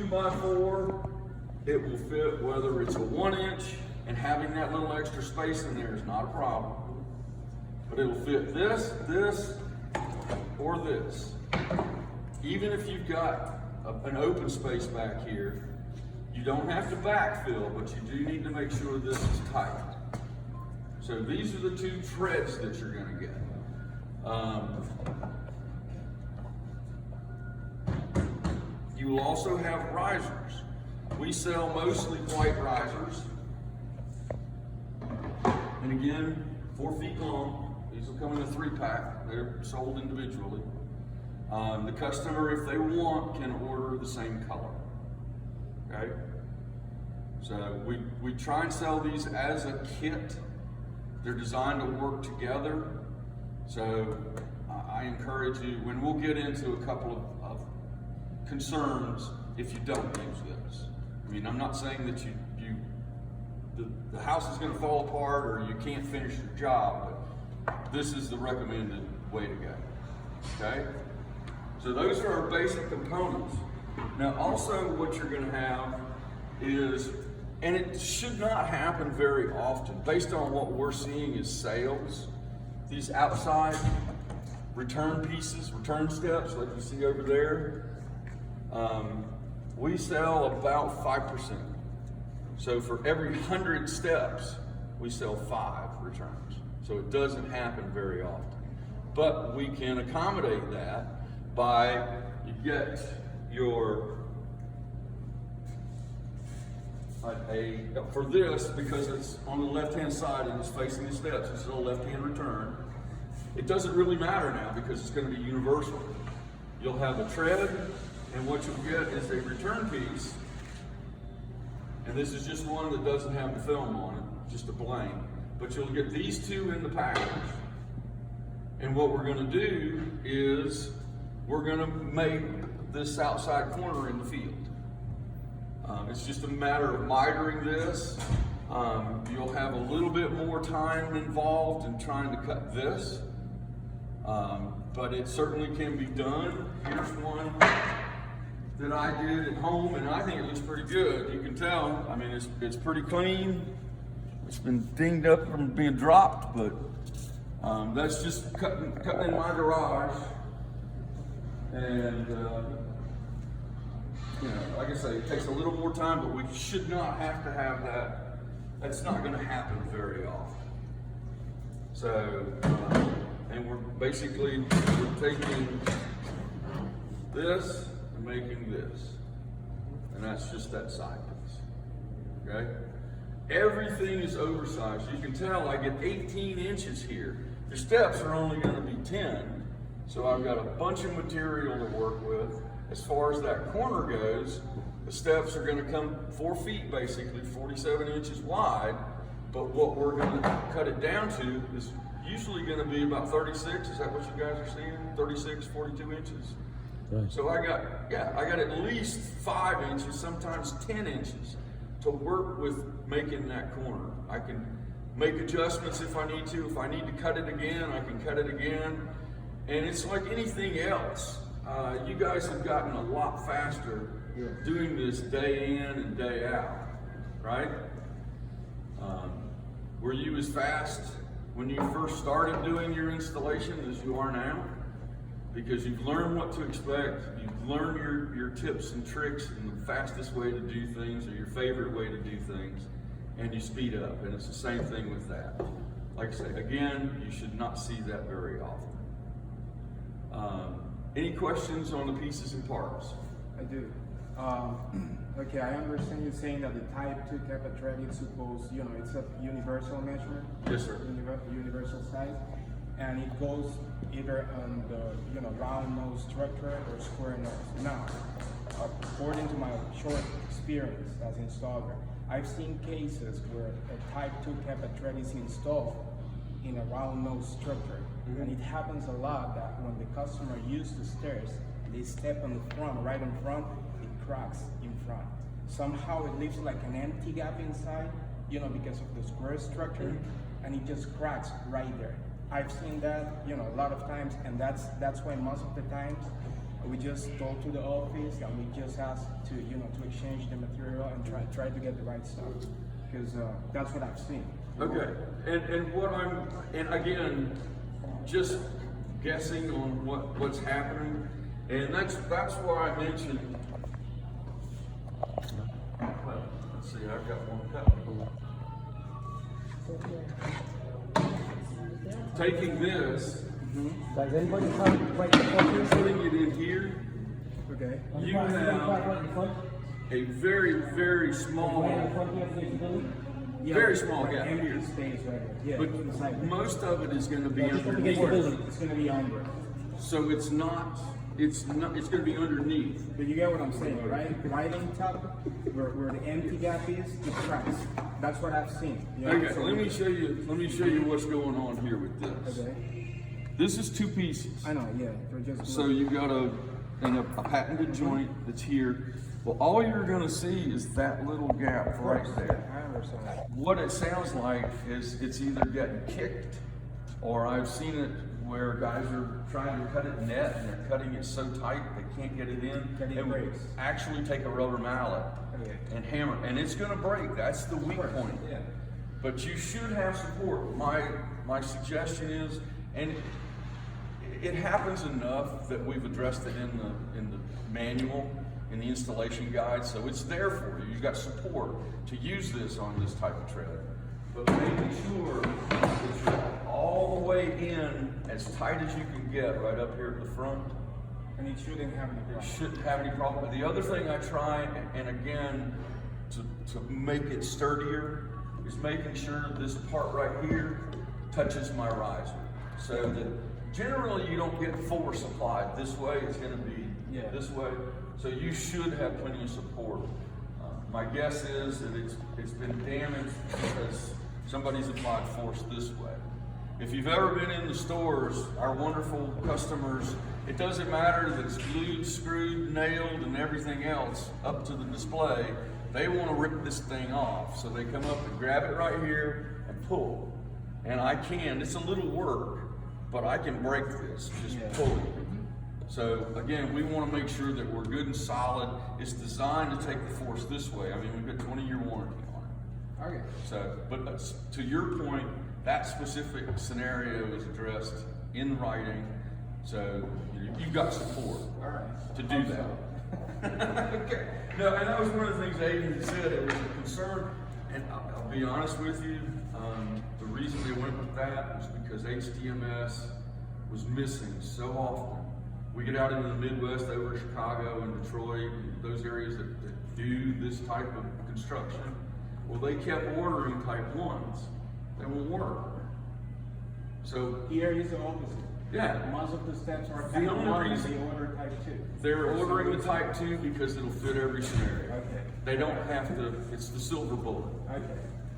2x4, it will fit whether it's a 1 inch, and having that little extra space in there is not a problem. But it'll fit this, this, or this. Even if you've got an open space back here, you don't have to backfill, but you do need to make sure this is tight. So these are the 2 treads that you're going to get. You will also have risers. We sell mostly white risers. And again, 4 feet long. These will come in a 3-pack. They're sold individually. The customer, if they want, can order the same color. Okay? So we try and sell these as a kit. They're designed to work together. So I encourage you, when we'll get into a couple of concerns if you don't use this. I mean, I'm not saying that the house is going to fall apart or you can't finish your job, but this is the recommended way to go. Okay? So those are our basic components. Now also what you're going to have is, and it should not happen very often, based on what we're seeing is sales, these outside return pieces, return steps like you see over there, we sell about 5%. So for every 100 steps, we sell 5 returns. So it doesn't happen very often. But we can accommodate that by, you get your, for this, because it's on the left-hand side and it's facing the steps, it's still a left-hand return. It doesn't really matter now because it's going to be universal. You'll have a tread, and what you'll get is a return piece. And this is just one that doesn't have the film on it, just a blank. But you'll get these 2 in the package. And what we're going to do is we're going to make this outside corner in the field. It's just a matter of mitering this. You'll have a little bit more time involved in trying to cut this, but it certainly can be done. Here's one that I did at home, and I think it looks pretty good. You can tell, I mean, it's pretty clean. It's been dinged up from being dropped, but that's just cutting in my garage. And you know, like I say, it takes a little more time, but we should not have to have that. That's not going to happen very often. So, and we're basically taking this and making this, and that's just that side piece. Okay. Everything is oversized. You can tell I get 18 inches here. The steps are only going to be 10, so I've got a bunch of material to work with. As far as that corner goes, the steps are going to come 4 feet, basically 47 inches wide, but what we're going to cut it down to is usually going to be about 36. Is that what you guys are seeing? 36, 42 inches. Right. So I got at least 5 inches, sometimes 10 inches to work with making that corner. I can make adjustments if I need to. If I need to cut it again, I can cut it again. And it's like anything else. You guys have gotten a lot faster doing this day in and day out, right? Were you as fast when you first started doing your installation as you are now? Because you've learned what to expect, you've learned your tips and tricks and the fastest way to do things or your favorite way to do things, and you speed up, and it's the same thing with that. Like I say, again, you should not see that very often. Any questions on the pieces and parts? I do. Okay, I understand you saying that the Type 2 Kappa thread is supposed, it's a universal measurement. Yes, sir. Universal size, and it goes either on the round nose structure or square nose. Now, according to my short experience as installer, I've seen cases where a Type 2 Kappa thread is installed in a round nose structure. Mm-hmm. And it happens a lot that when the customer uses the stairs, they step on the front, right in front, it cracks in front. Somehow it leaves like an empty gap inside, because of the square structure, mm-hmm. and it just cracks right there. I've seen that, a lot of times, and that's why most of the times We just go to the office and we just ask to, to exchange the material and try to get the right stuff. Because that's what I've seen. Okay, and again, just guessing on what's happening, and that's why I mentioned. Well, let's see, I've got one cup. Taking this, Does anybody have right in front of you? putting it in here, Okay. you have Right in front? a very, very small, Right in front here for your building? Yeah, very small like gap empty here. space right here. Yeah, But it's like most of it is going to be Yeah, just look against underneath. the building. it's gonna be under. So it's going to be underneath. But you get what I'm saying, right? Right on top, where the empty gap is, it cracks. That's what I've seen. You know? Okay, So- let me show you what's going on here with this. Okay. This is two pieces. I know, yeah. They're just So you got a patented joint that's here. Well, all you're going to see is that little gap right there. I understand. What it sounds like is it's either getting kicked, or I've seen it where guys are trying to cut it net and they're cutting it so tight they can't get it in. That it And we breaks. actually take a rubber mallet Okay. and hammer, and it's going to break. That's the weak point. Yeah. But you should have support. My suggestion is, and it happens enough that we've addressed it in the manual, in the installation guide, so it's there for you. You've got support to use this on this type of trailer. But making sure that you're all the way in as tight as you can get right up here at the front. And it shouldn't have any It problem. shouldn't have any problem. The other thing I try, and again, to make it sturdier, is making sure this part right here touches my riser. So that generally you don't get force applied this way, it's gonna be this way. So you should have plenty of support. My guess is that it's been damaged because somebody's applied force this way. If you've ever been in the stores, our wonderful customers, it doesn't matter that it's glued, screwed, nailed, and everything else up to the display. They want to rip this thing off. So they come up and grab it right here and pull. And I can, it's a little work, but I can break this, just pull it. So again, we want to make sure that we're good and solid. It's designed to take the force this way. I mean, we've got 20-year warranty on it. Okay. So, but to your point, that specific scenario is addressed in writing, so you've got support All right. to do that. Okay. No, and that was one of the things Aiden said. It was a concern, and I'll be honest with you. The reason they went with that was because HDMS was missing so often. We get out into the Midwest, over Chicago and Detroit, those areas that do this type of construction. Well, they kept ordering type 1s. They won't work. So, Here is the opposite. yeah, Most of the steps are The type only 1 and reason- they order type 2. they're ordering the type 2 because it'll fit every scenario. Okay. They don't have to, it's the silver bullet. Okay.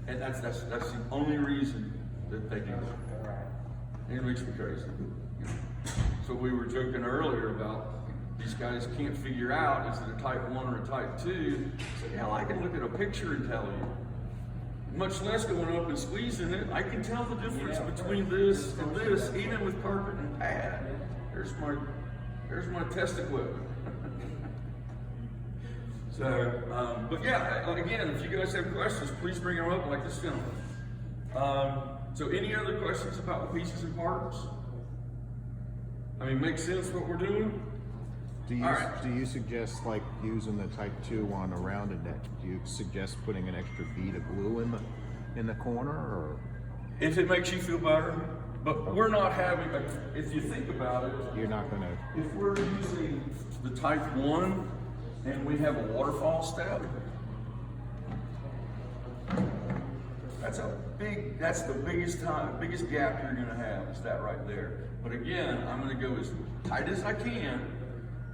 And that's the only reason that they do it. All right. And it makes me crazy. So we were joking earlier about these guys can't figure out, is it a type 1 or a type 2? I said, hell, I can look at a picture and tell you. Much less going up and squeezing it. I can tell the difference between this and this, even with carpet and pad. There's my test equipment. So, but yeah, again, if you guys have questions, please bring them up like this gentleman. So any other questions about the pieces and parts? I mean, makes sense what we're doing? Do you, All right. do you suggest like using the type 2 on a rounded neck? Do you suggest putting an extra bead of glue in the corner, or If it makes you feel better, but we're not having, if you think about it, you're not gonna? if we're using the type 1 and we have a waterfall step, that's the biggest gap you're gonna have is that right there. But again, I'm gonna go as tight as I can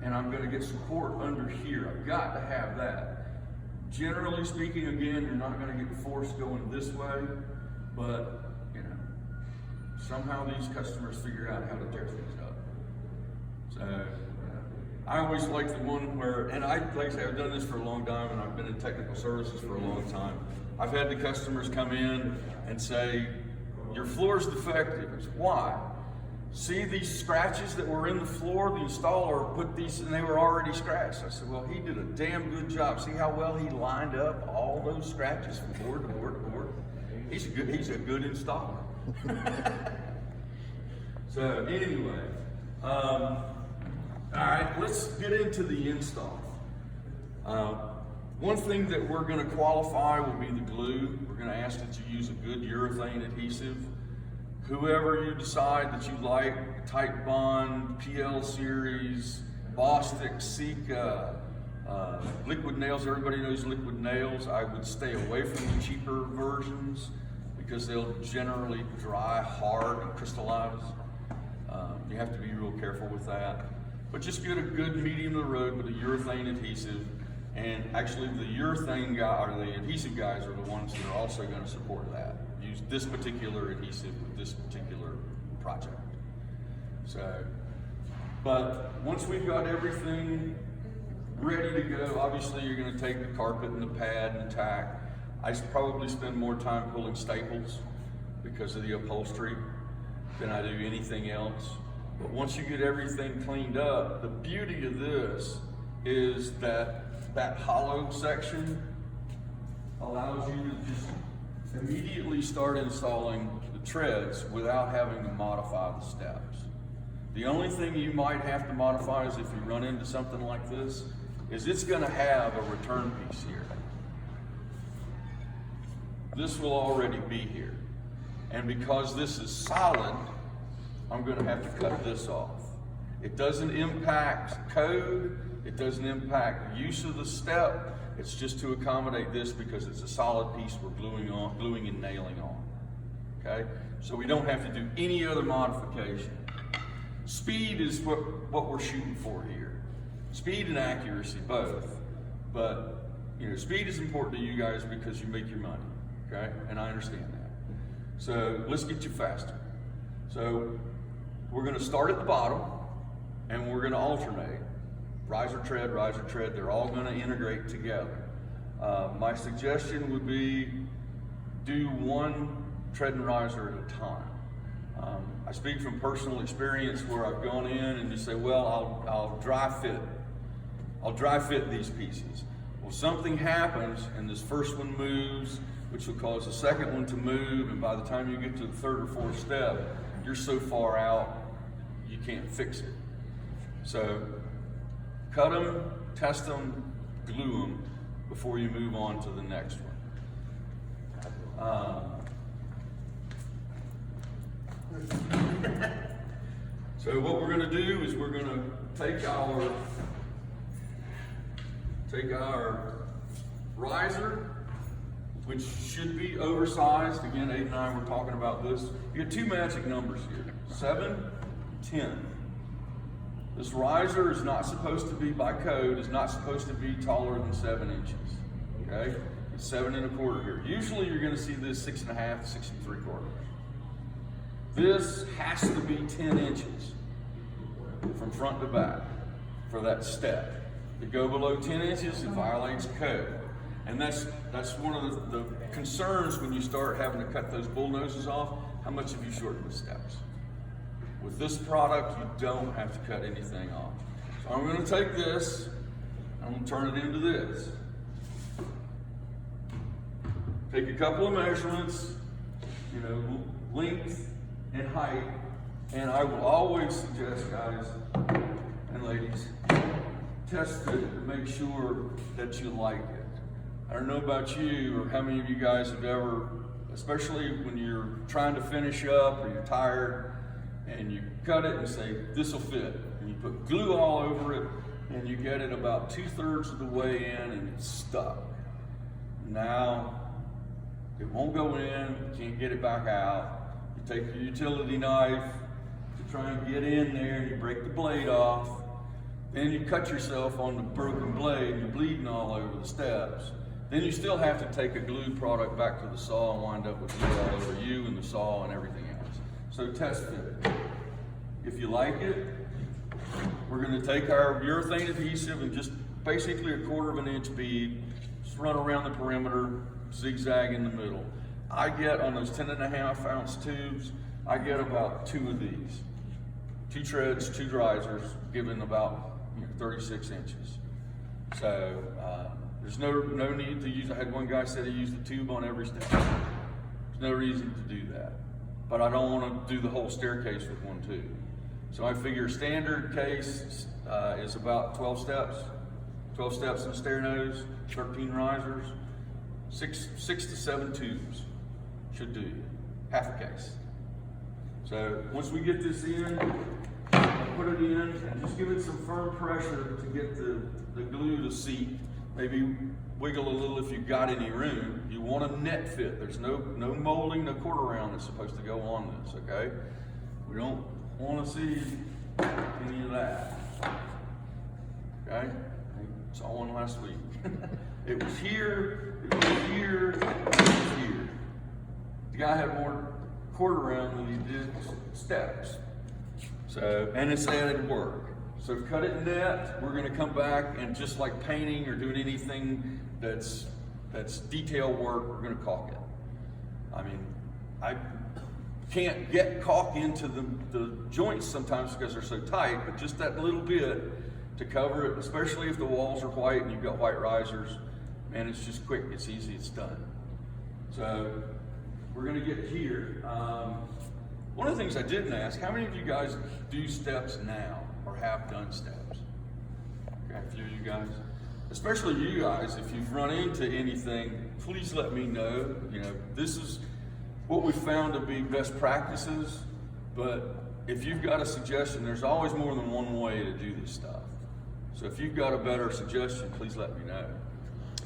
and I'm gonna get support under here. I've got to have that. Generally speaking, again, you're not gonna get force going this way, but you know, somehow these customers figure out how to tear things up. So, I always like the one where, and like I say, I've done this for a long time and I've been in technical services for a long time. I've had the customers come in and say, your floor is defective. It's why? see these scratches that were in the floor? The installer put these, and they were already scratched. I said, well, he did a damn good job. See how well he lined up all those scratches from board to board to board? He's a good installer. So anyway, all right, let's get into the install. One thing that we're going to qualify will be the glue. We're going to ask that you use a good urethane adhesive. Whoever you decide that you like, Type Bond, PL Series, Bostic, Sika, liquid nails, everybody knows liquid nails. I would stay away from the cheaper versions because they'll generally dry hard and crystallize. You have to be real careful with that. But just get a good medium of the road with a urethane adhesive. And actually the urethane guy, or the adhesive guys, are the ones that are also going to support that. Use this particular adhesive with this particular project. So, but once we've got everything ready to go, obviously you're going to take the carpet and the pad and the tack. I probably spend more time pulling staples because of the upholstery than I do anything else. But once you get everything cleaned up, the beauty of this is that hollow section allows you to just immediately start installing the treads without having to modify the steps. The only thing you might have to modify is if you run into something like this, is it's going to have a return piece here. This will already be here. And because this is solid, I'm going to have to cut this off. It doesn't impact code. It doesn't impact the use of the step. It's just to accommodate this because it's a solid piece we're gluing and nailing on. Okay? So we don't have to do any other modification. Speed is what we're shooting for here. Speed and accuracy, both. But speed is important to you guys because you make your money. Okay? And I understand that. So let's get you faster. So we're going to start at the bottom and we're going to alternate. Riser tread, they're all going to integrate together. My suggestion would be do one tread and riser at a time. I speak from personal experience where I've gone in and you say, well, I'll dry fit these pieces. Well, something happens and this first one moves, which will cause the second one to move, and by the time you get to the third or fourth step, you're so far out, you can't fix it. So cut them, test them, glue them before you move on to the next one. So what we're going to do is we're going to take our riser, which should be oversized. Again, 8 and 9, we're talking about this. You get two magic numbers here, 7, 10. This riser is not supposed to be, by code, is not supposed to be taller than 7 inches. Okay? It's 7 1/4 here. Usually you're going to see this 6 1/2 to 6 3/4. This has to be 10 inches from front to back for that step. If you go below 10 inches, it violates code. And that's one of the concerns when you start having to cut those bull noses off. How much have you shortened the steps? With this product, you don't have to cut anything off. So I'm going to take this, I'm going to turn it into this. Take a couple of measurements, length and height, and I will always suggest, guys and ladies, test it to make sure that you like it. I don't know about you or how many of you guys have ever, especially when you're trying to finish up or you're tired, and you cut it and say, this will fit. And you put glue all over it, and you get it about 2/3 of the way in, and it's stuck. Now, it won't go in, you can't get it back out. You take your utility knife to try and get in there, and you break the blade off. Then you cut yourself on the broken blade, and you're bleeding all over the steps. Then you still have to take a glue product back to the saw and wind up with glue all over you and the saw and everything else. So test fit. If you like it, we're going to take our urethane adhesive and just basically a 1/4 inch bead, just run around the perimeter, zigzag in the middle. I get on those 10 1/2 ounce tubes, I get about 2 of these. 2 treads, 2 risers, giving about 36 inches. So there's no need to use. I had one guy said he used a tube on every step. There's no reason to do that. But I don't want to do the whole staircase with one tube. So I figure standard case is about 12 steps. 12 steps in the stair nose, 13 risers, 6 to 7 tubes should do you. Half a case. So once we get this in, put it in and just give it some firm pressure to get the glue to seat. Maybe wiggle a little if you've got any room. You want a net fit. There's no molding, no quarter round that's supposed to go on this, okay? We don't want to see any of that. Okay? I saw one last week. It was here, it was here, it was here. The guy had more quarter round than he did steps. So, and it's added work. So cut it net. We're gonna come back and just like painting or doing anything that's detail work, we're gonna caulk it. I mean, I can't get caulk into the joints sometimes because they're so tight, but just that little bit to cover it, especially if the walls are white and you've got white risers, man, it's just quick, it's easy, it's done. So we're gonna get here. One of the things I didn't ask, how many of you guys do steps now or have done steps? Okay, a few of you guys. Especially you guys, if you've run into anything, please let me know. This is what we found to be best practices, but if you've got a suggestion, there's always more than one way to do this stuff. So if you've got a better suggestion, please let me know.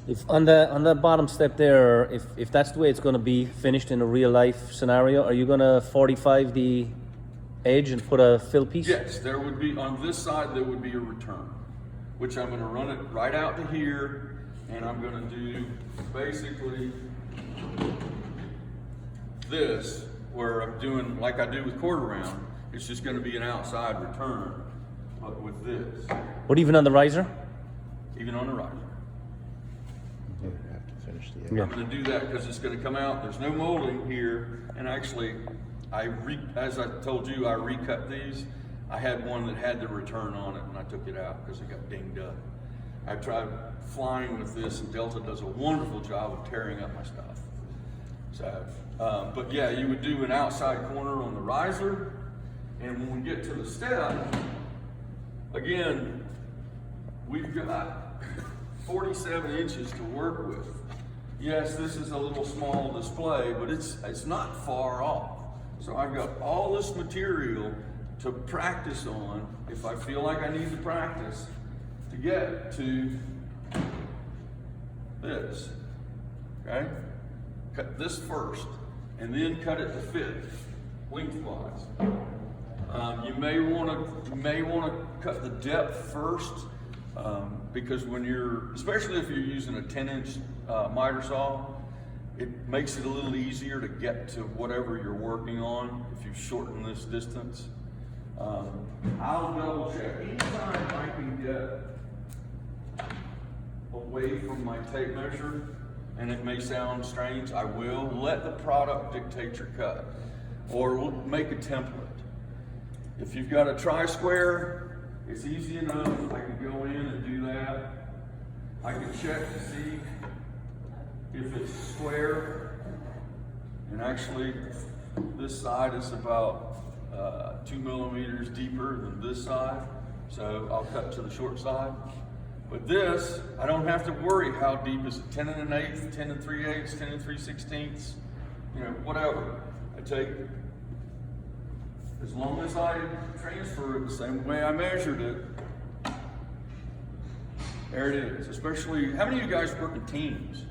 If on the bottom step there, if that's the way it's going to be finished in a real life scenario, are you going to 45 the edge and put a fill piece? Yes, there would be, on this side, there would be a return, which I'm going to run it right out to here, and I'm going to do basically this, where I'm doing like I do with quarter round. It's just going to be an outside return, but with this. But even on the riser? Even on the riser. You have to finish the edge. Yeah. I'm going to do that because it's going to come out. There's no molding here, and actually, as I told you, I recut these. I had one that had the return on it, and I took it out because it got dinged up. I tried flying with this, and Delta does a wonderful job of tearing up my stuff. So, but yeah, you would do an outside corner on the riser, and when we get to the step, again, we've got 47 inches to work with. Yes, this is a little small display, but it's not far off. So I've got all this material to practice on if I feel like I need to practice to get to this, okay? Cut this first, and then cut it to fit lengthwise. You may want to cut the depth first, because when especially if you're using a 10-inch miter saw, it makes it a little easier to get to whatever you're working on if you shorten this distance. I'll double check. Anytime I can get away from my tape measure, and it may sound strange, I will. Let the product dictate your cut, or make a template. If you've got a tri-square, it's easy enough. I can go in and do that. I can check to see if it's square, and actually this side is about 2 millimeters deeper than this side, so I'll cut to the short side. But this, I don't have to worry how deep is it, 10 1/8, 10 3/8, 10 3/16, whatever. I take, as long as I transfer it the same way I measured it, there it is. Especially, how many of you guys work in teams?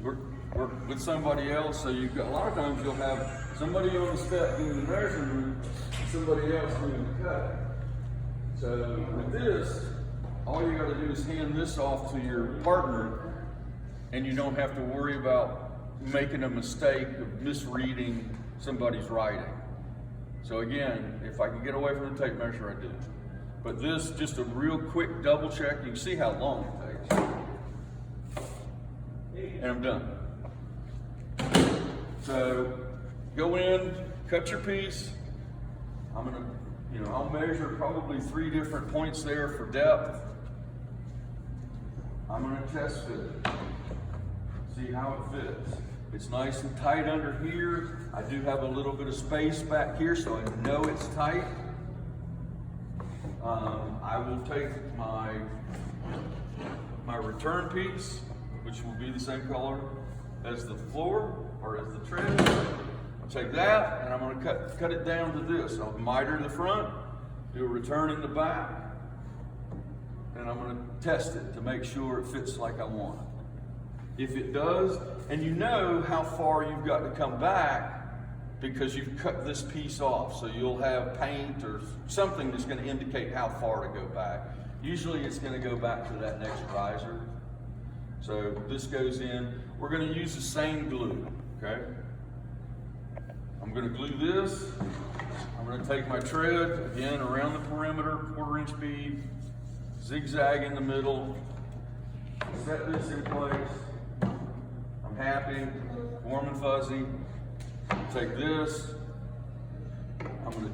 Work with somebody else, so you've got, a lot of times you'll have somebody on the step doing the measurement, somebody else doing the cut. So with this, all you gotta do is hand this off to your partner, and you don't have to worry about making a mistake of misreading somebody's writing. So again, if I can get away from the tape measure, I do. But this, just a real quick double check. You can see how long it takes. And I'm done. So go in, cut your piece. I'm gonna You know, I'll measure probably 3 different points there for depth. I'm gonna test fit it, see how it fits. It's nice and tight under here. I do have a little bit of space back here, so I know it's tight. I will take my return piece, which will be the same color as the floor or as the tread. I'll take that and I'm going to cut it down to this. I'll miter the front, do a return in the back, and I'm going to test it to make sure it fits like I want it. If it does, and you know how far you've got to come back because you've cut this piece off, so you'll have paint or something that's going to indicate how far to go back. Usually it's going to go back to that next riser. So this goes in. We're going to use the same glue, okay? I'm going to glue this. I'm going to take my tread, again, around the perimeter, 1/4 inch bead, zigzag in the middle, set this in place. I'm happy, warm and fuzzy. Take this, I'm going to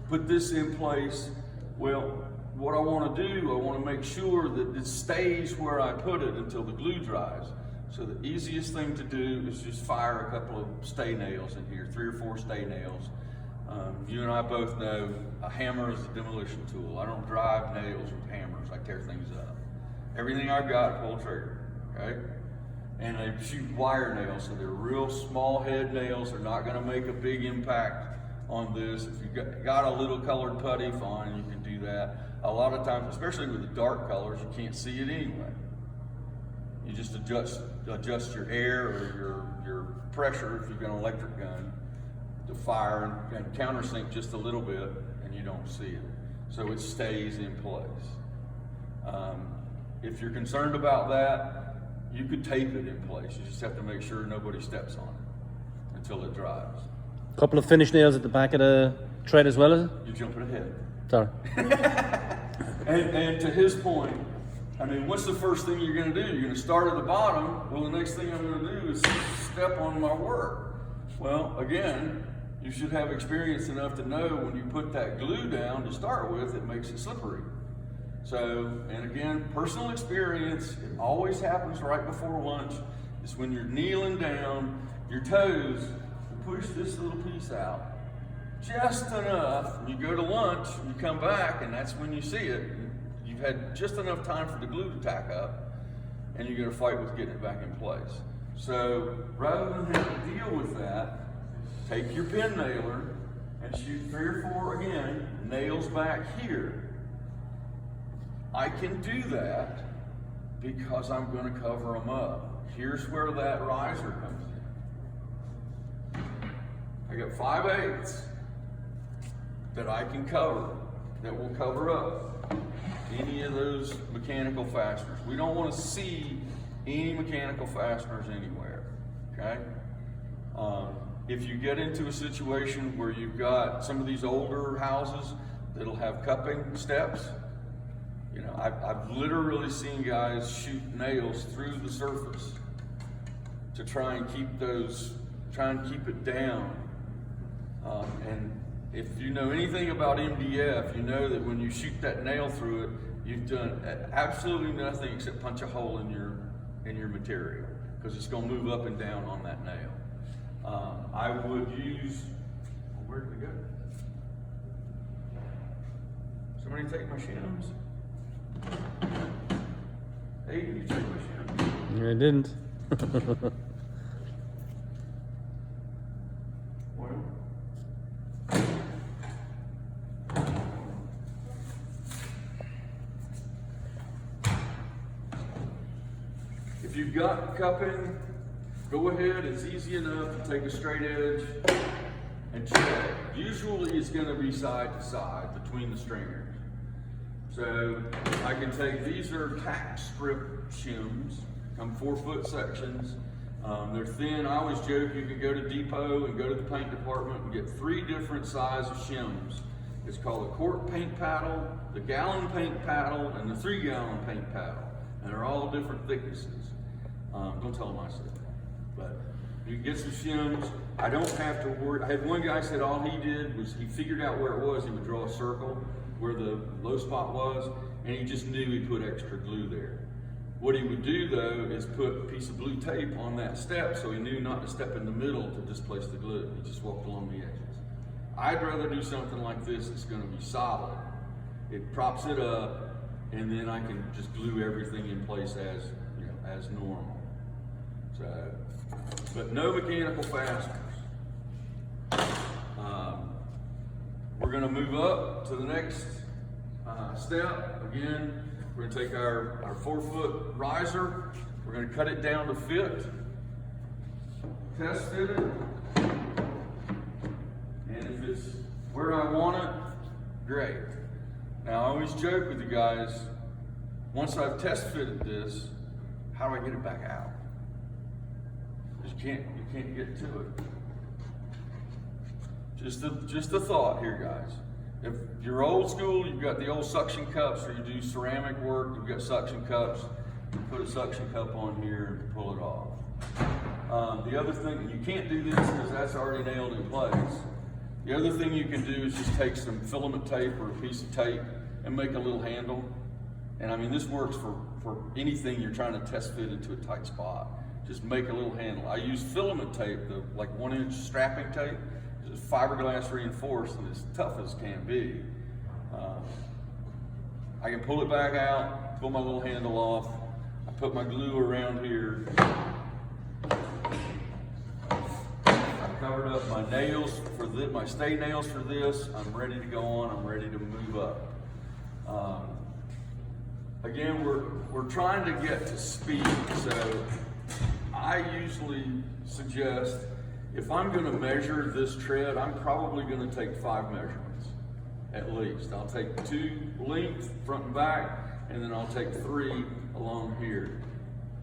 put this in place. Well, what I want to do, I want to make sure that it stays where I put it until the glue dries. So the easiest thing to do is just fire a couple of stay nails in here, 3 or 4 stay nails. You and I both know a hammer is a demolition tool. I don't drive nails with hammers, I tear things up. Everything I've got, pull trigger, okay? And they shoot wire nails, so they're real small head nails. They're not gonna make a big impact on this. If you've got a little colored putty, fine, you can do that. A lot of times, especially with the dark colors, you can't see it anyway. You just adjust your air or your pressure if you've got an electric gun to fire and countersink just a little bit and you don't see it. So it stays in place. If you're concerned about that, you could tape it in place. You just have to make sure nobody steps on it until it dries. Couple of finish nails at the back of the tread as well, is it? You're jumping ahead. Sorry. And to his point, I mean, what's the first thing you're going to do? You're going to start at the bottom. Well, the next thing I'm going to do is step on my work. Well, again, you should have experience enough to know when you put that glue down to start with, it makes it slippery. So, and again, personal experience, it always happens right before lunch. It's when you're kneeling down, your toes push this little piece out just enough. You go to lunch, you come back, and that's when you see it. You've had just enough time for the glue to tack up, and you're going to fight with getting it back in place. So rather than have to deal with that, take your pin nailer and shoot 3 or 4 again, nails back here. I can do that because I'm going to cover them up. Here's where that riser comes in. I got 5/8 that I can cover, that will cover up any of those mechanical fasteners. We don't want to see any mechanical fasteners anywhere, okay? If you get into a situation where you've got some of these older houses that'll have cupping steps, you know, I've literally seen guys shoot nails through the surface to try and keep it down. And if you know anything about MDF, you know that when you shoot that nail through it, you've done absolutely nothing except punch a hole in your material, because it's going to move up and down on that nail. I would use, where did it go? Somebody take my shims. Hey, you take my shims. I didn't. Well, if you've got cupping, go ahead. It's easy enough to take a straight edge and check. Usually it's going to be side to side between the stringers. So I can take, these are tack strip shims, come 4-foot sections. They're thin. I always joke you can go to Depot and go to the paint department and get 3 different sizes shims. It's called a quart paint paddle, the gallon paint paddle, and the 3-gallon paint paddle. And they're all different thicknesses. Don't tell them I said that. But You can get some shims. I don't have to worry. I had one guy said all he did was he figured out where it was. He would draw a circle where the low spot was, and he just knew he put extra glue there. What he would do though is put a piece of blue tape on that step so he knew not to step in the middle to displace the glue. He just walked along the edges. I'd rather do something like this that's going to be solid. It props it up, and then I can just glue everything in place as, you know, as normal. So, but no mechanical fasteners. We're going to move up to the next step. Again, we're going to take our 4-foot riser. We're going to cut it down to fit. Test fit it. And if it's where I want it, great. Now I always joke with you guys, once I've test fitted this, how do I get it back out? Because you can't get to it. Just a thought here, guys. If you're old school, you've got the old suction cups, or you do ceramic work, you've got suction cups, you put a suction cup on here and pull it off. The other thing, you can't do this because that's already nailed in place. The other thing you can do is just take some filament tape or a piece of tape and make a little handle. And I mean, this works for anything you're trying to test fit into a tight spot. Just make a little handle. I use filament tape, the like 1-inch strapping tape. It's fiberglass reinforced and as tough as can be. I can pull it back out, pull my little handle off. I put my glue around here. I covered up my nails for this, my stay nails for this. I'm ready to go on. I'm ready to move up. Again, we're trying to get to speed, so I usually suggest if I'm going to measure this tread, I'm probably going to take 5 measurements at least. I'll take 2 length, front and back, and then I'll take 3 along here.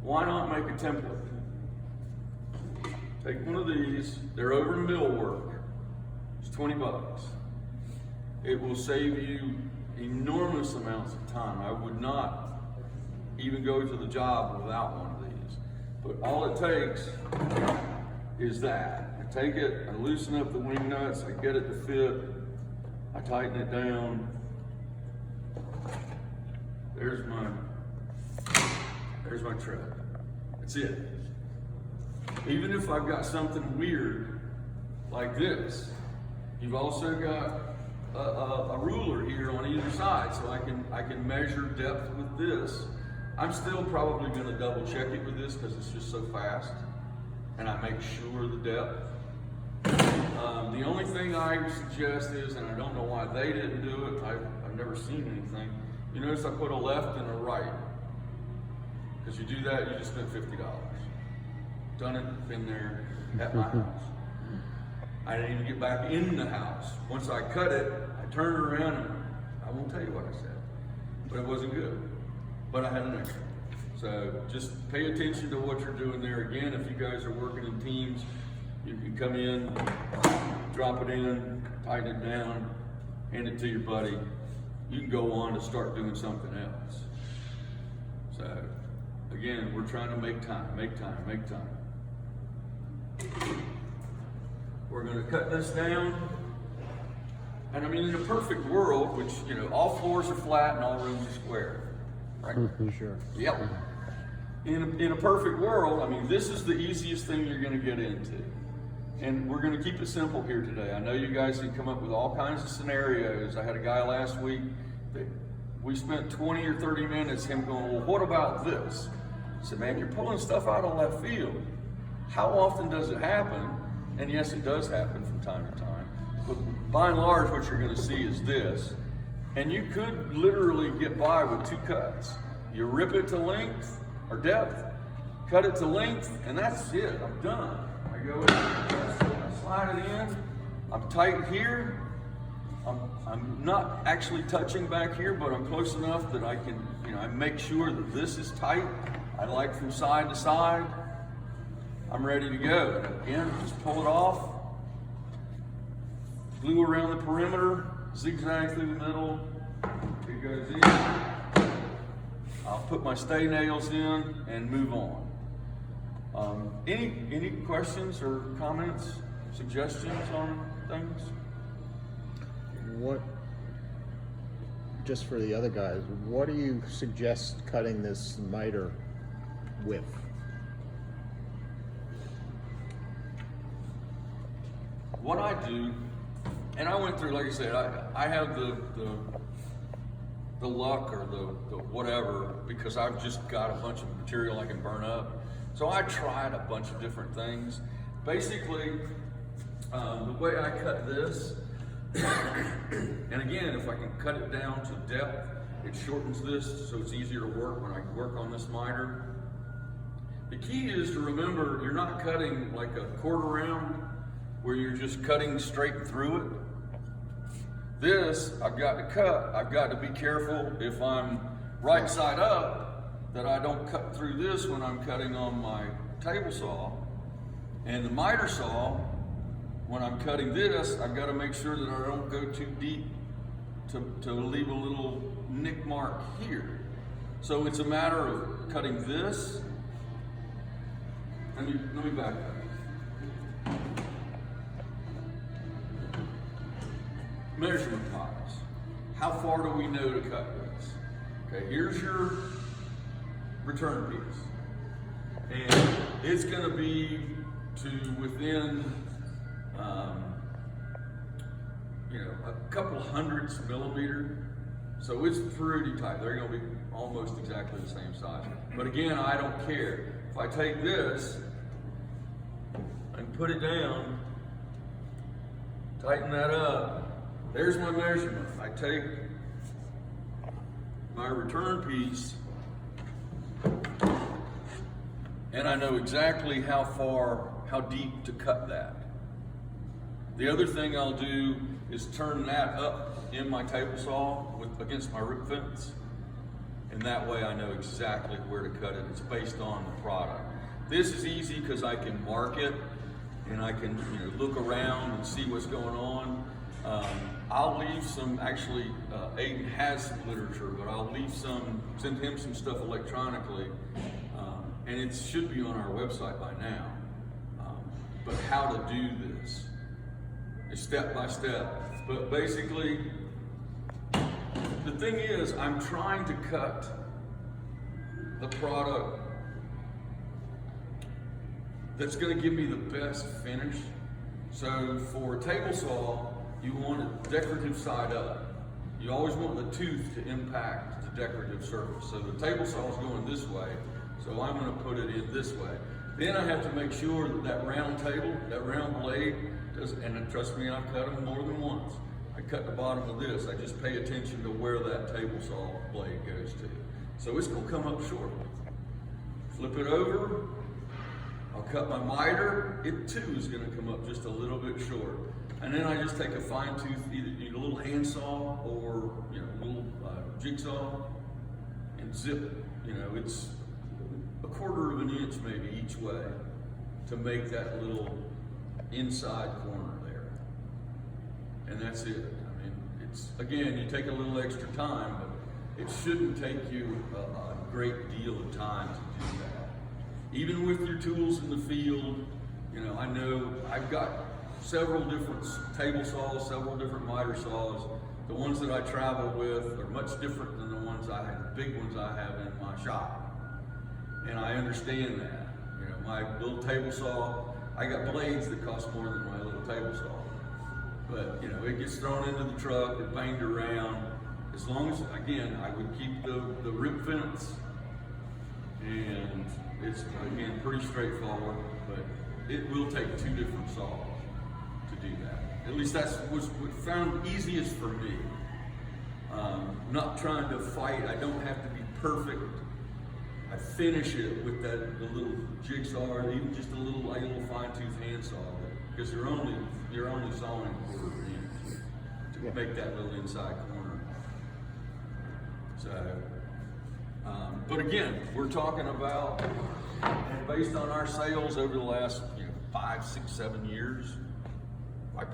Why not make a template? Take one of these. They're over in millwork. It's 20 bucks. It will save you enormous amounts of time. I would not even go to the job without one of these. But all it takes is that. I take it, I loosen up the wing nuts, I get it to fit, I tighten it down. There's my tread. That's it. Even if I've got something weird like this, you've also got a ruler here on either side, so I can measure depth with this. I'm still probably going to double check it with this because it's just so fast, and I make sure the depth. The only thing I suggest is, and I don't know why they didn't do it, I've never seen anything. You notice I put a left and a right. Because you do that, you just spend $50. Done it, been there at my house. I didn't even get back in the house. Once I cut it, I turned around and I won't tell you what I said, but it wasn't good. But I had an extra. So just pay attention to what you're doing there. Again, if you guys are working in teams, you can come in, drop it in, tighten it down, hand it to your buddy. You can go on to start doing something else. So again, we're trying to make time. We're going to cut this down. And I mean, in a perfect world, which, you know, all floors are flat and all rooms are square, right? Sure. Yep. In a perfect world, I mean, this is the easiest thing you're going to get into. And we're going to keep it simple here today. I know you guys can come up with all kinds of scenarios. I had a guy last week that we spent 20 or 30 minutes him going, well, what about this? I said, man, you're pulling stuff out of left field. How often does it happen? And yes, it does happen from time to time. But by and large, what you're going to see is this. And you could literally get by with 2 cuts. You rip it to length or depth, cut it to length, and that's it. I'm done. I go in, I slide it in. I'm tight here. I'm not actually touching back here, but I'm close enough that I can, you know, I make sure that this is tight. I like from side to side. I'm ready to go. And again, just pull it off. Glue around the perimeter, zigzag through the middle. It goes in. I'll put my stay nails in and move on. Any questions or comments, suggestions on things? What, just for the other guys, what do you suggest cutting this miter with? What I do, and I went through, like I said, I have the luck or the whatever, because I've just got a bunch of material I can burn up. So I tried a bunch of different things. Basically, the way I cut this, and again, if I can cut it down to depth, it shortens this so it's easier to work when I work on this miter. The key is to remember you're not cutting like a quarter round where you're just cutting straight through it. This, I've got to cut, I've got to be careful if I'm right side up that I don't cut through this when I'm cutting on my table saw. And the miter saw, when I'm cutting this, I've got to make sure that I don't go too deep to leave a little nick mark here. So it's a matter of cutting this. Let me back up. Measurement piles. How far do we know to cut this? Okay, here's your return piece. And it's going to be to within, a couple hundredths millimeter. So it's pretty tight. They're going to be almost exactly the same size. But again, I don't care. If I take this and put it down, tighten that up, there's my measurement. I take my return piece and I know exactly how deep to cut that. The other thing I'll do is turn that up in my table saw against my rip fence. And that way I know exactly where to cut it. It's based on the product. This is easy because I can mark it and I can look around and see what's going on. I'll leave some, actually, Aiden has some literature, but I'll send him some stuff electronically, and it should be on our website by now. But how to do this, is step by step. But basically, the thing is, I'm trying to cut the product that's going to give me the best finish. So for a table saw, you want it decorative side up. You always want the tooth to impact the decorative surface. So the table saw is going this way, so I'm going to put it in this way. Then I have to make sure that round table, that round blade, and trust me, I've cut them more than once. I cut the bottom of this. I just pay attention to where that table saw blade goes to. So it's going to come up short. Flip it over. I'll cut my miter. It too is going to come up just a little bit short. And then I just take a fine tooth, either a little hand saw or a little jigsaw, and zip it. It's a quarter of an inch maybe each way to make that little inside corner there. And that's it. I mean, it's, again, you take a little extra time, but it shouldn't take you a great deal of time to do that. Even with your tools in the field, I know I've got several different table saws, several different miter saws. The ones that I travel with are much different than the ones I have, the big ones I have in my shop. And I understand that. My little table saw, I got blades that cost more than my little table saw. But it gets thrown into the truck, it banged around. As long as, again, I would keep the rip fence, and it's, again, pretty straightforward, but it will take two different saws to do that. At least that's what found easiest for me. Not trying to fight, I don't have to be perfect. I finish it with the little jigsaw, or even just a little fine tooth handsaw, because you're only sawing a quarter of an inch to make that little inside corner. So, but again, we're talking about, and based on our sales over the last 5, 6, 7 years, 5%.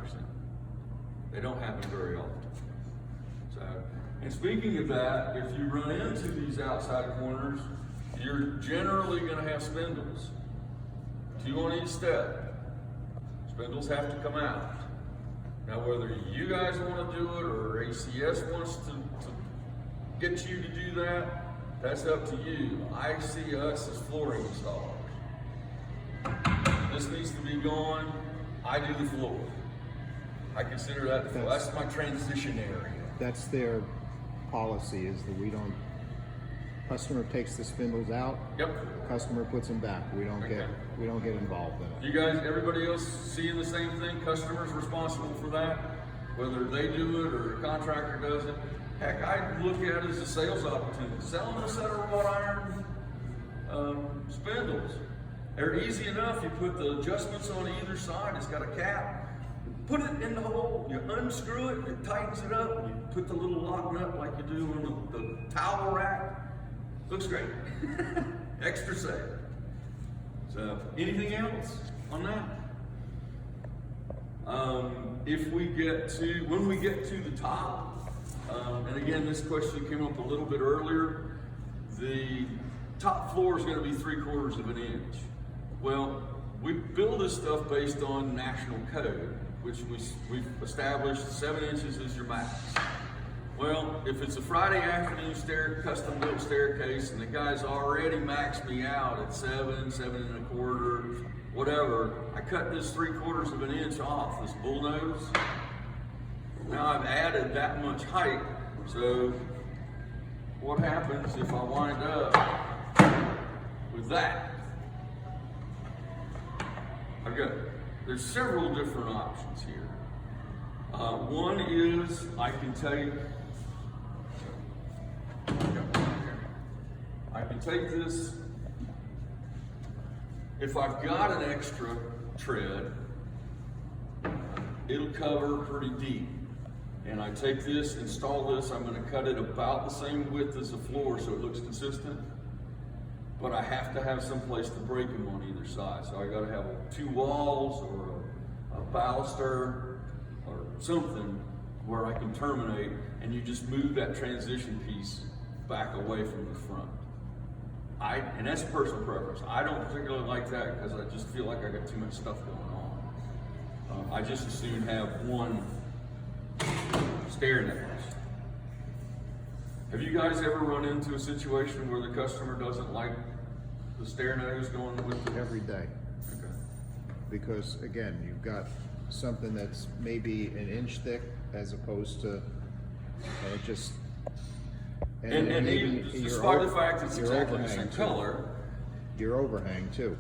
They don't happen very often. So, and speaking of that, if you run into these outside corners, you're generally going to have spindles. 2 on each step. Spindles have to come out. Now, whether you guys want to do it or ACS wants to get you to do that, that's up to you. I see us as flooring installers. This needs to be gone. I do the floor. I consider that the floor. That's my transition area. That's their policy, is that we don't, customer takes the spindles out. Yep. Customer puts them back. We don't get involved in it. You guys, everybody else seeing the same thing? Customers responsible for that? Whether they do it or a contractor does it. Heck, I look at it as a sales opportunity. Sell them a set of wrought iron spindles. They're easy enough. You put the adjustments on either side. It's got a cap. Put it in the hole. You unscrew it. It tightens it up. You put the little lock nut like you do on the towel rack. Looks great. Extra safe. So, anything else on that? When we get to the top, and again, this question came up a little bit earlier, the top floor is going to be 3/4 of an inch. Well, we build this stuff based on national code, which we've established 7 inches is your max. Well, if it's a Friday afternoon custom built staircase and the guy's already maxed me out at 7, 7 1/4, whatever, I cut this 3/4 of an inch off, this bullnose. Now I've added that much height, so what happens if I wind up with that? There's several different options here. One is I can take this, if I've got an extra tread, it'll cover pretty deep. And I take this, install this, I'm going to cut it about the same width as the floor so it looks consistent. But I have to have some place to break them on either side. So I got to have 2 walls or a baluster or something where I can terminate, and you just move that transition piece back away from the front. And that's personal preference. I don't particularly like that because I just feel like I got too much stuff going on. I just as soon have one stair nose. Have you guys ever run into a situation where the customer doesn't like the stair nose going with it? Every day. Okay. Because again, you've got something that's maybe an inch thick as opposed to, and it just, And maybe even despite the fact it's your exactly the overhang same too. color, Your overhang too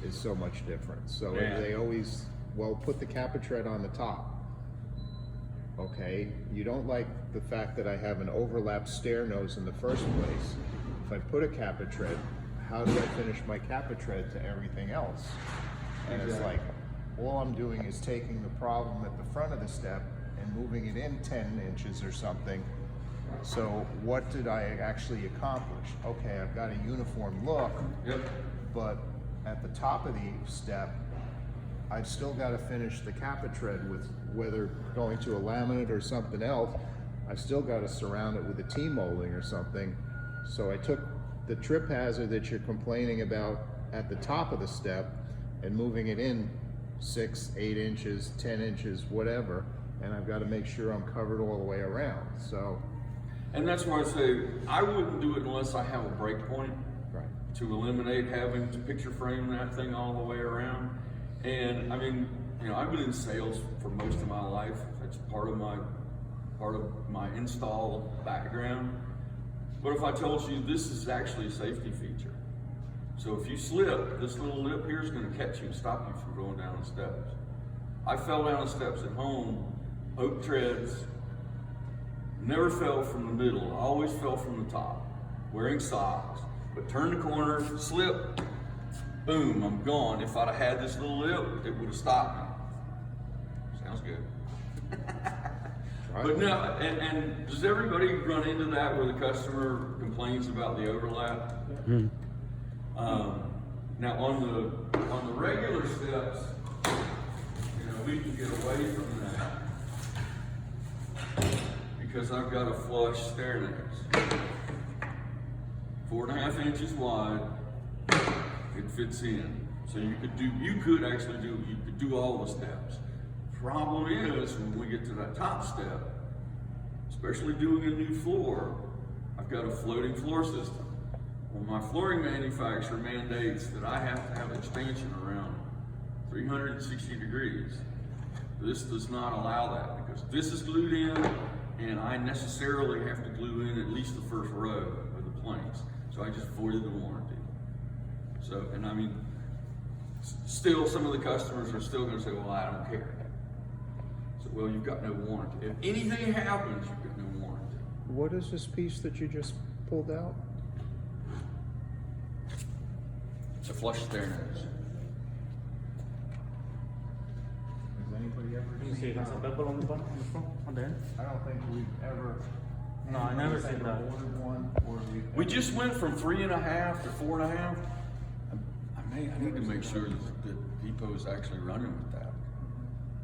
is so much different. So Yeah. they always, well, put the Capitred on the top. Okay, you don't like the fact that I have an overlap stair nose in the first place. If I put a Capitred, how do I finish my Capitred to everything else? And it's like, all I'm doing is taking the problem at the front of the step and moving it in 10 inches or something. So what did I actually accomplish? Okay, I've got a uniform look, yep. but at the top of the step, I've still got to finish the Capitred with, whether going to a laminate or something else, I've still got to surround it with a T-molding or something. So I took the trip hazard that you're complaining about at the top of the step and moving it in 6, 8 inches, 10 inches, whatever, and I've got to make sure I'm covered all the way around. So, And that's why I say I wouldn't do it unless I have a break point right. to eliminate having to picture frame that thing all the way around. And I mean, you know, I've been in sales for most of my life. That's part of my install background. But if I told you this is actually a safety feature, so if you slip, this little lip here is going to catch you and stop you from going down the steps. I fell down the steps at home, oak treads, never fell from the middle, I always fell from the top, wearing socks, but turn the corner, slip, boom, I'm gone. If I'd have had this little lip, it would have stopped me. Sounds good. Right. But no, and does everybody run into that where the customer complains about the overlap? Hmm. Now on the regular steps, you know, we can get away from that because I've got a flush stair nose, 4.5 inches wide. It fits in. So you could actually do all the steps. Problem is, when we get to that top step, especially doing a new floor, I've got a floating floor system. Well, my flooring manufacturer mandates that I have to have expansion around 360 degrees. This does not allow that because this is glued in, and I necessarily have to glue in at least the first row of the planks. So I just voided the warranty. So, and I mean, still some of the customers are still gonna say, well, I don't care. So, well, you've got no warranty. If anything happens, you've got no warranty. What is this piece that you just pulled out? It's a flush stair nose. Has anybody ever You see, that's a bevel on the bottom, on the front, on the end? I don't think we've ever. No, I never seen that. Ordered one, or We just went from 3.5 to 4.5. I need to make sure that Depot's actually running with that.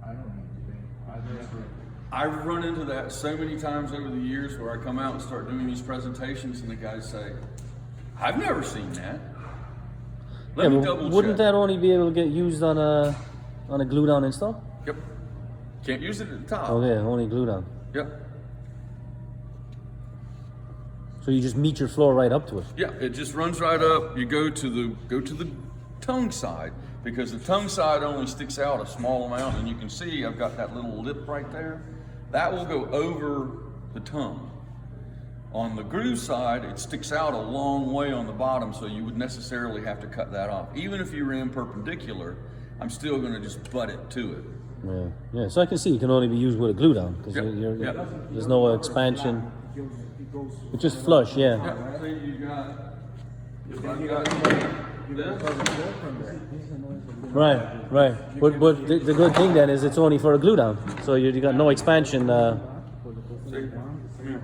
I don't need to be. I've never. I've run into that so many times over the years where I come out and start doing these presentations and the guys say, I've never seen that. Let me but double wouldn't check. that only be able to get used on a glue down install? Yep. Can't use it at the top. Okay, only glue down. Yep. So you just meet your floor right up to it. Yeah, it just runs right up. You go to the tongue side because the tongue side only sticks out a small amount, and you can see I've got that little lip right there. That will go over the tongue. On the groove side, it sticks out a long way on the bottom, so you would necessarily have to cut that off. Even if you ran perpendicular, I'm still going to just butt it to it. Yeah, yeah. So I can see it can only be used with a glue down because Yep. there's no expansion. It goes. It's just flush, yeah. Yeah, see, you got this. Right, right. But the good thing then is it's only for a glue down, so you got no expansion. See, come here.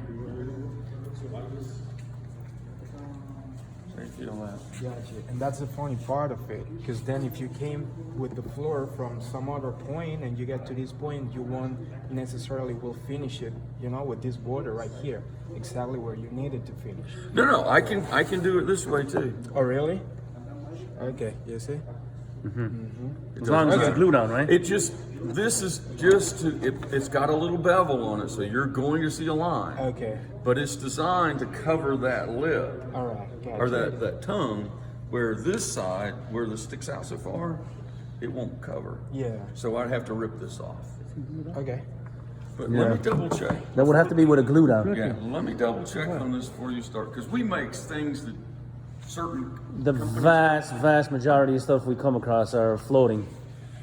See, feel that. Gotcha. And that's the funny part of it, because then if you came with the floor from some other point and you get to this point, you won't necessarily will finish it, you know, with this border right here, exactly where you need it to finish. No, I can do it this way too. Oh, really? Okay, you see? As long as it's a glue down, right? This is just it's got a little bevel on it, so you're going to see a line. Okay. But it's designed to cover that lip All right. Gotcha. or that tongue, where this side, where this sticks out so far, it won't cover. Yeah. So I'd have to rip this off. Okay. But Yeah. let me double check. That would have to be with a glue down. Yeah, let me double check on this before you start, because we make things that certain The vast majority of stuff we come across are floating.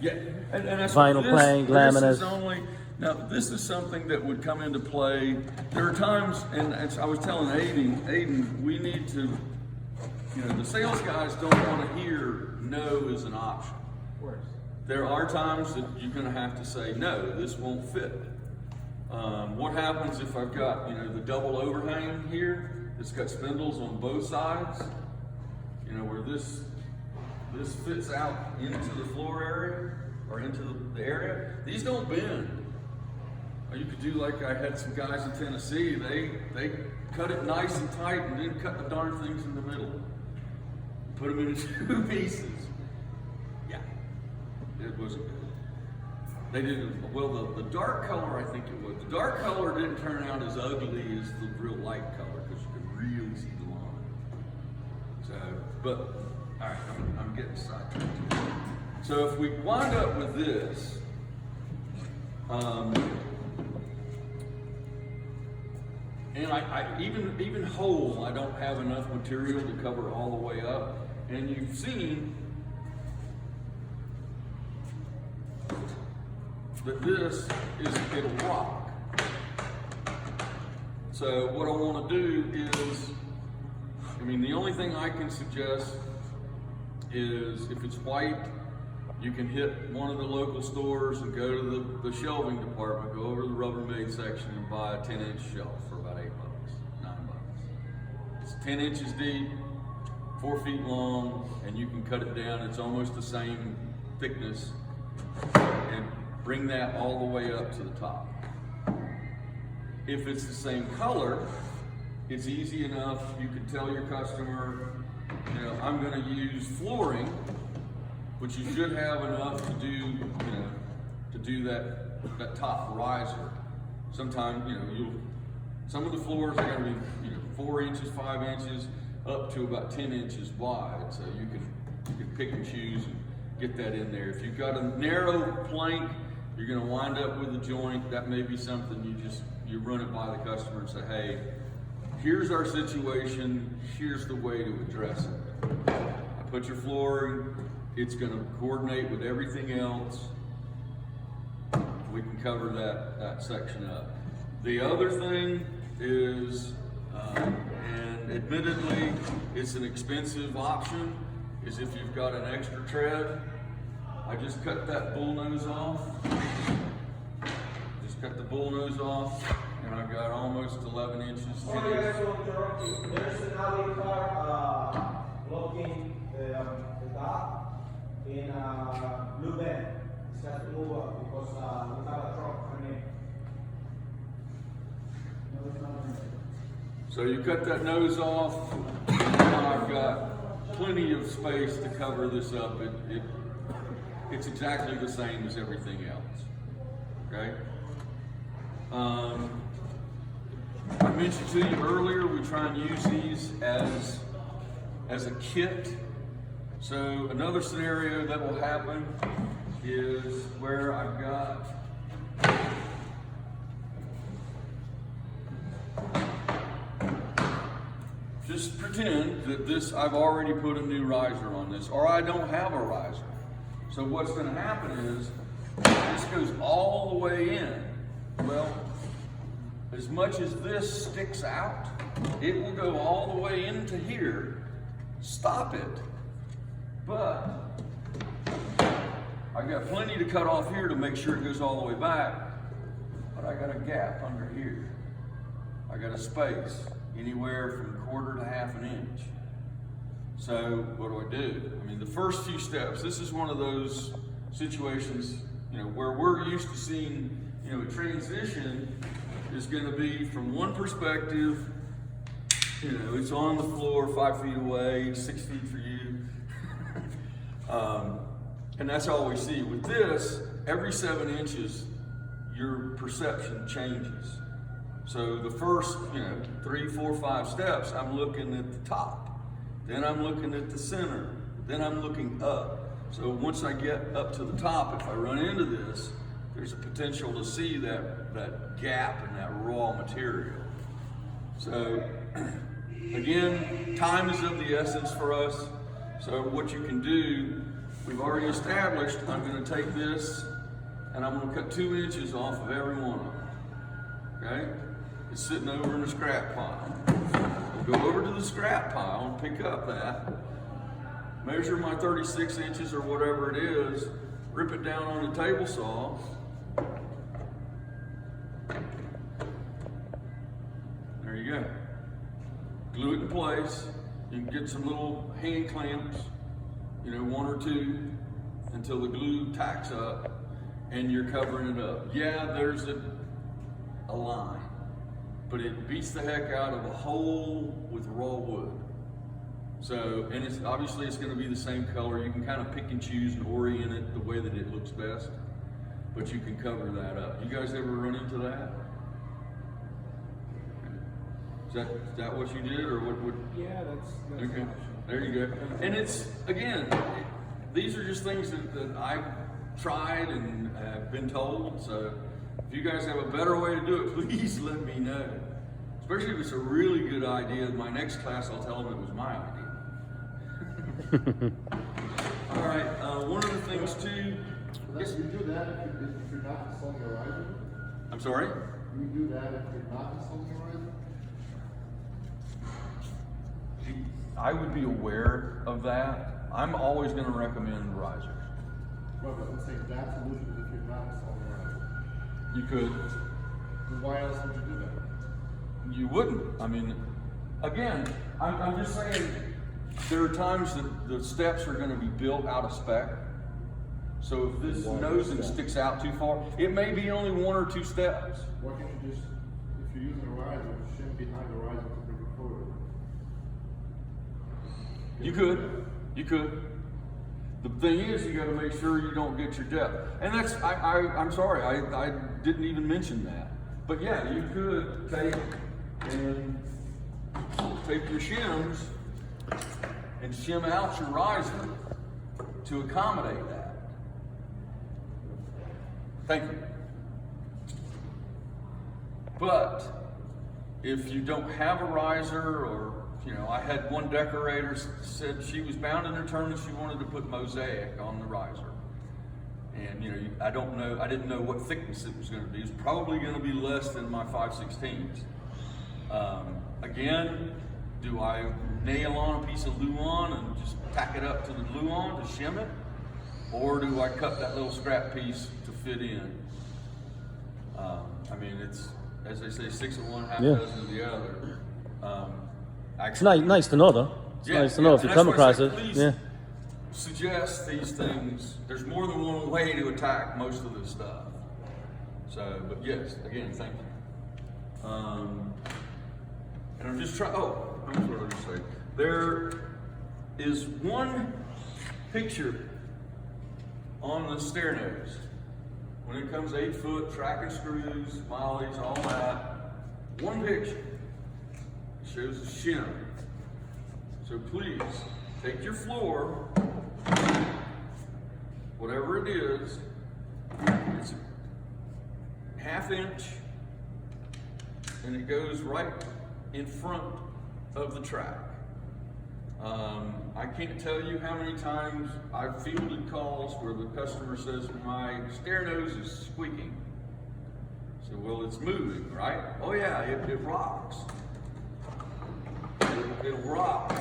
Yeah, and that's Vinyl what plank, this laminate. is only, now, this is something that would come into play. There are times, and I was telling Aiden, we need to, you know, the sales guys don't want to hear no is an option. Of course. There are times that you're going to have to say, no, this won't fit. What happens if I've got, you know, the double overhang here? It's got spindles on both sides. You know, where this fits out into the floor area or into the area. These don't bend. Or you could do like I had some guys in Tennessee. They cut it nice and tight and then cut the darn things in the middle. Put them into 2 pieces. Yeah, it wasn't good. They didn't, well, the dark color, I think it was. The dark color didn't turn out as ugly as the real light color because you could really see the line. So, but, all right, I'm getting sidetracked. So if we wind up with this, and I even whole, I don't have enough material to cover all the way up. And you've seen that this it'll rock. So what I want to do is, I mean, the only thing I can suggest is if it's white, you can hit one of the local stores and go to the shelving department, go over to the Rubbermaid section and buy a 10-inch shelf for about $8, $9. It's 10 inches deep, 4 feet long, and you can cut it down. It's almost the same thickness, and bring that all the way up to the top. If it's the same color, it's easy enough. You can tell your customer, you know, I'm going to use flooring but you should have enough to do, you know, to do that top riser. Sometimes, you know, some of the floors are gonna be, you know, 4 inches, 5 inches, up to about 10 inches wide. So you can pick and choose and get that in there. If you've got a narrow plank, you're gonna wind up with a joint. That may be something you run it by the customer and say, hey, here's our situation, here's the way to address it. I put your flooring, it's gonna coordinate with everything else. We can cover that section up. The other thing is, and admittedly, it's an expensive option, is if you've got an extra tread, I just cut that bull nose off. Just cut the bull nose off, and I've got almost 11 inches. Sorry guys to interrupt you. There's another car blocking the dock in Blue Bend. It has to move up because we have a truck coming in. No, it's not in there. So you cut that nose off, and now I've got plenty of space to cover this up. It's exactly the same as everything else, okay? I mentioned to you earlier, we try and use these as a kit. So another scenario that will happen is where I've got just pretend that this, I've already put a new riser on this, or I don't have a riser. So what's gonna happen is, this goes all the way in. Well, as much as this sticks out, it will go all the way into here, stop it. But I got plenty to cut off here to make sure it goes all the way back, but I got a gap under here. I got a space, anywhere from 1/4 to 1/2 inch. So what do? I mean, the first few steps, this is one of those situations, you know, where we're used to seeing, you know, a transition is gonna be from one perspective, you know, it's on the floor 5 feet away, 6 feet for you. And that's all we see. With this, every 7 inches, your perception changes. So the first, you know, 3, 4, 5 steps, I'm looking at the top. Then I'm looking at the center. Then I'm looking up. So once I get up to the top, if I run into this, there's a potential to see that gap in that raw material. So again, time is of the essence for us. So what you can do, we've already established, I'm gonna take this and I'm gonna cut 2 inches off of every one of them, okay? It's sitting over in the scrap pile. I'll go over to the scrap pile and pick up that, measure my 36 inches or whatever it is, rip it down on the table saw, there you go. Glue it in place. You can get some little hand clamps, you know, 1 or 2, until the glue tacks up and you're covering it up. Yeah, there's a line, but it beats the heck out of a hole with raw wood. So, and it's obviously it's gonna be the same color. You can kind of pick and choose and orient it the way that it looks best, but you can cover that up. You guys ever run into that? Is that what you did, or what? Yeah, that's Okay, there you go. And it's, again, these are just things that I've tried and have been told. So if you guys have a better way to do it, please let me know. Especially if it's a really good idea. My next class, I'll tell them it was my idea. All right, one of the things too. Yes. You do that if you're not installing a riser? I'm sorry? You do that if you're not installing a riser? I would be aware of that. I'm always going to recommend risers. Well, but I'm saying that solution is if you're not installing a riser. You could. Then why else would you do that? You wouldn't. I mean, again, I'm just saying there are times that the steps are going to be built out of spec. So if this nosing sticks out too far, it may be only 1 or 2 steps. Why can't you just, if you're using a riser, shim behind the riser to bring it forward? You could. The thing is, you got to make sure you don't get your depth. And that's, I'm sorry, I didn't even mention that. But yeah, you could take your shims and shim out your riser to accommodate that. Thank you. But if you don't have a riser, or I had one decorator said she was bound in her turn and she wanted to put mosaic on the riser. And I didn't know what thickness it was going to be. It's probably going to be less than my 5/16. Again, do I nail on a piece of luan and just tack it up to the luan to shim it? Or do I cut that little scrap piece to fit in? It's, as they say, 6 of one, half dozen of the other. It's nice to know, though. It's nice to know if you come across it. Please suggest these things. There's more than one way to attack most of this stuff. So, but yes, again, thank you. And I'm just trying. Oh, that's what I was going to say. There is one picture on the stair nose. When it comes 8 foot, tracking screws, mollies, all that, one picture shows a shim. So please, take your floor, whatever it is, it's a 1/2 inch, and it goes right in front of the track. I can't tell you how many times I've fielded calls where the customer says, my stair nose is squeaking. So, well, it's moving, right? Oh yeah, it rocks. It'll rock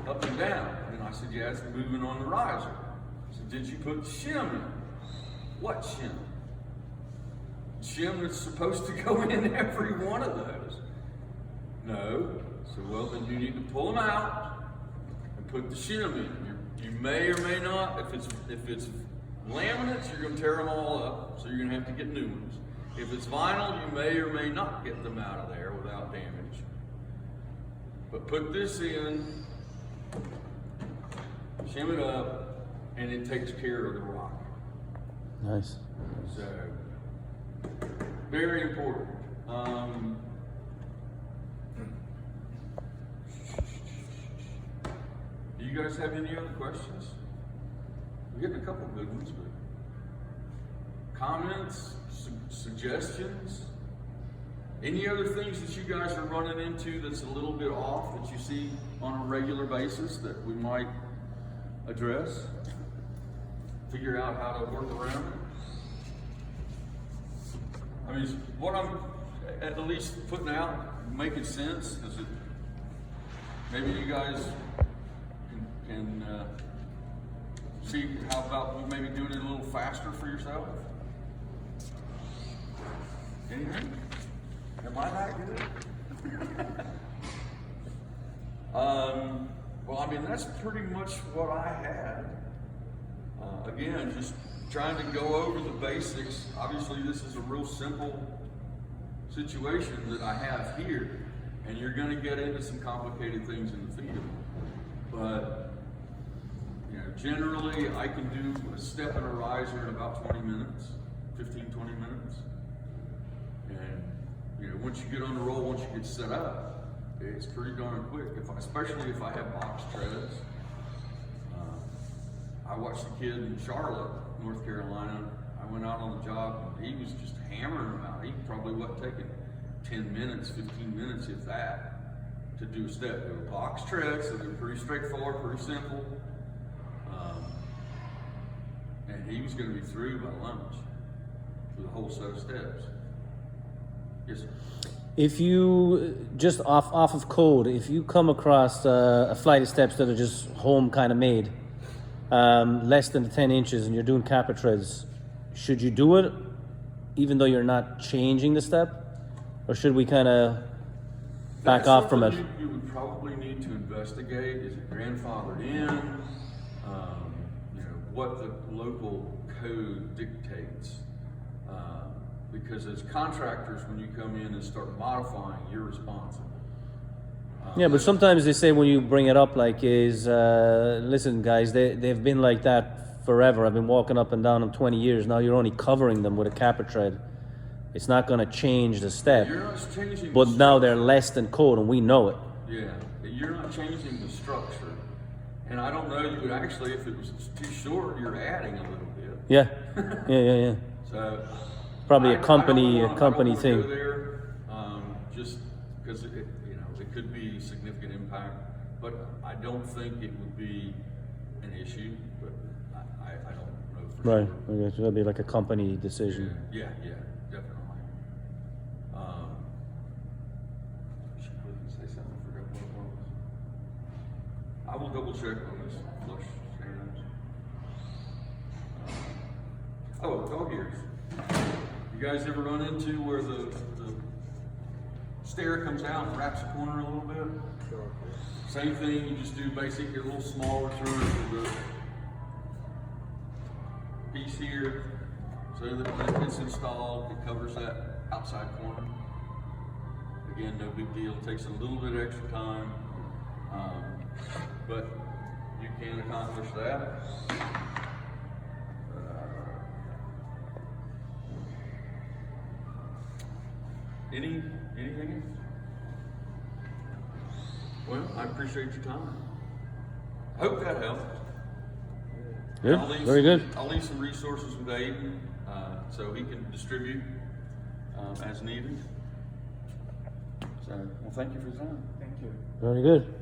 up and down. And I said, yeah, it's moving on the riser. I said, did you put shim in? What shim? Shim that's supposed to go in every one of those. No. So, well, then you need to pull them out and put the shim in. You may or may not, if it's laminates, you're going to tear them all up, so you're going to have to get new ones. If it's vinyl, you may or may not get them out of there without damage. But put this in, shim it up, and it takes care of the rock. Nice. So, very important. Do you guys have any other questions? We're getting a couple good ones, but comments, suggestions? Any other things that you guys are running into that's a little bit off that you see on a regular basis that we might address? Figure out how to work around it? I mean, is what I'm at least putting out making sense? Is it, maybe you guys can see how about maybe doing it a little faster for yourself? Anything? Am I that good? Well, I mean, that's pretty much what I had. Again, just trying to go over the basics. Obviously, this is a real simple situation that I have here, and you're going to get into some complicated things in the field. But, generally, I can do a step and a riser in about 20 minutes, 15, 20 minutes. And, once you get on the roll, once you get set up, it's pretty darn quick, especially if I have box treads. I watched a kid in Charlotte, North Carolina. I went out on the job and he was just hammering them out. He probably wasn't taking 10 minutes, 15 minutes, if that, to do a step. They were box treads, so they're pretty straightforward, pretty simple. And he was going to be through by lunch with a whole set of steps. Yes, sir. If you, just off of code, if you come across a flight of steps that are just home kind of made, less than 10 inches, and you're doing capper treads, should you do it even though you're not changing the step? Or should we kind of back off from it? You would probably need to investigate. Is it grandfathered in? What the local code dictates. Because as contractors, when you come in and start modifying, you're responsible. Yeah, but sometimes they say when you bring it up, like, listen, guys, they've been like that forever. I've been walking up and down them 20 years. Now you're only covering them with a capper tread. It's not going to change the step. You're not changing But the now they're structure. less than code, and we know it. Yeah, you're not changing the structure. And I don't know, you would actually, if it was too short, you're adding a little bit. Yeah, yeah. So. Probably a I company don't wanna thing. Go there, just because it could be significant impact, but I don't think it would be an issue, but I don't know for Right. sure. Okay, so that'd be like a company decision. Yeah, definitely. She couldn't say something, I forgot what it was. I will double check on this flush standards. Oh, dog ears. You guys ever run into where the stair comes out and wraps the corner a little bit? Same thing, you just do basically a little smaller turn to the piece here, so that when it's installed, it covers that outside corner. Again, no big deal, it takes a little bit extra time, but you can accomplish that. Anything else? Well, I appreciate your time. Hope that helped. Good. I'll leave Very good. I'll leave some resources with Aiden, so he can distribute as needed. So, well, thank you for your time. Thank you. Very good.